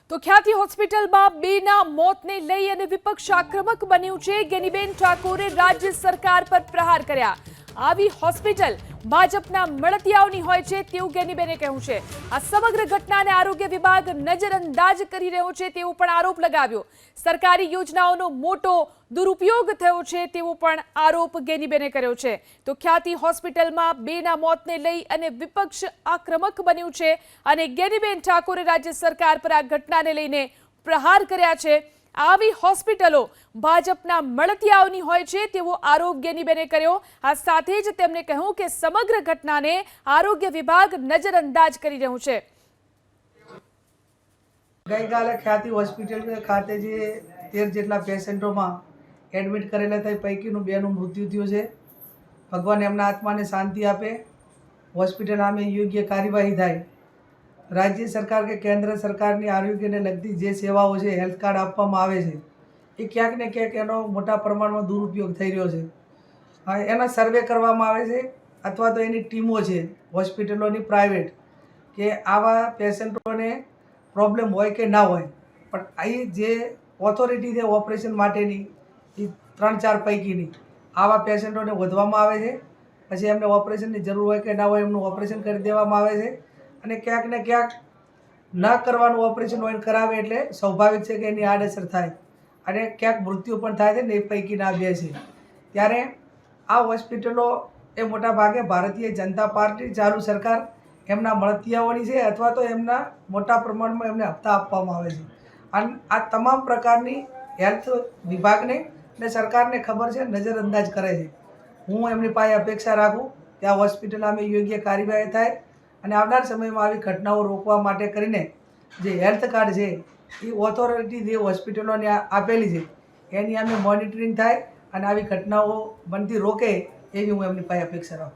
તો ખ્યાતિ હોસ્પિટલમાં બેના મોતને લઈ અને વિપક્ષ આક્રમક બન્યું છે। ગેનીબેન ઠાકોરે રાજ્ય સરકાર પર પ્રહાર કર્યા। આવી હોસ્પિટલ ભાજપના મળતિયાઓની હોય છે તેવું ગેનીબેને કહ્યું છે। આ સમગ્ર ઘટનાને આરોગ્ય વિભાગ નજરઅંદાજ કરી રહ્યો છે તેવો પણ આરોપ લગાવ્યો। સરકારી યોજનાઓનો મોટો દુરુપયોગ થયો છે તેવો પણ આરોપ ગેનીબેને કર્યો છે। તો ખ્યાતિ હોસ્પિટલમાં બેના મોતને લઈ અને વિપક્ષ આક્રમક બન્યું છે અને ગેનીબેન ઠાકોરે રાજ્ય સરકાર પર આ ઘટનાને લઈને પ્રહાર કર્યા છે। આવી હોસ્પિટલો ભાજપના મળતિયાઓની હોય છે તેવો આરોપ ગેનીબેને કર્યો। આ સાથે જ તેમણે કહ્યું કે સમગ્ર ઘટનાને આરોગ્ય વિભાગ નજરઅંદાજ કરી રહ્યું છે। ગઈકાલે ખ્યાતિ હોસ્પિટલ ખાતે જે 13 જેટલા પેશન્ટોમાં એડમિટ કરેલા થઈ પૈકીનું બેનું મૃત્યુ થયું છે। ભગવાન એમના આત્માને શાંતિ આપે, હોસ્પિટલ સામે યોગ્ય કાર્યવાહી થાય। રાજ્ય સરકાર કે કેન્દ્ર સરકારની આરોગ્યને લગતી જે સેવાઓ છે, હેલ્થ કાર્ડ આપવામાં આવે છે, એ ક્યાંક ને ક્યાંક એનો મોટા પ્રમાણમાં દુરુપયોગ થઈ રહ્યો છે। એના સર્વે કરવામાં આવે છે અથવા તો એની ટીમો છે હોસ્પિટલોની પ્રાઇવેટ કે આવા પેશન્ટોને પ્રોબ્લેમ હોય કે ના હોય, પણ અહીં જે ઓથોરિટી છે ઓપરેશન માટેની એ 3-4 પૈકીની આવા પેશન્ટોને વધવામાં આવે છે। પછી એમને ઓપરેશનની જરૂર હોય કે ના હોય એમનું ઓપરેશન કરી દેવામાં આવે છે અને ક્યાંક ને ક્યાંક ન કરવાનું ઓપરેશન હોય કરાવે એટલે સ્વાભાવિક છે કે એની આડઅસર થાય અને ક્યાંક મૃત્યુ પણ થાય છે ને એ પૈકીના બે છે। ત્યારે આ હોસ્પિટલો એ મોટા ભાગે ભારતીય જનતા પાર્ટી ચાલુ સરકાર એમના મળતિયાઓની છે અથવા તો એમના મોટા પ્રમાણમાં એમને હપ્તા આપવામાં આવે છે અને આ તમામ પ્રકારની હેલ્થ વિભાગને અને સરકારને ખબર છે, નજરઅંદાજ કરે છે। હું એમની પાસે અપેક્ષા રાખું કે આ હોસ્પિટલ સામે યોગ્ય કાર્યવાહી થાય અને આવનાર સમયમાં આવી ઘટનાઓ રોકવા માટે કરીને જે હેલ્થ કાર્ડ છે એ ઓથોરિટી જે હોસ્પિટલોને આપેલી છે એની સામે મોનિટરિંગ થાય અને આવી ઘટનાઓ બનતી રોકે એવી હું એમની પાસે અપેક્ષા રાખું।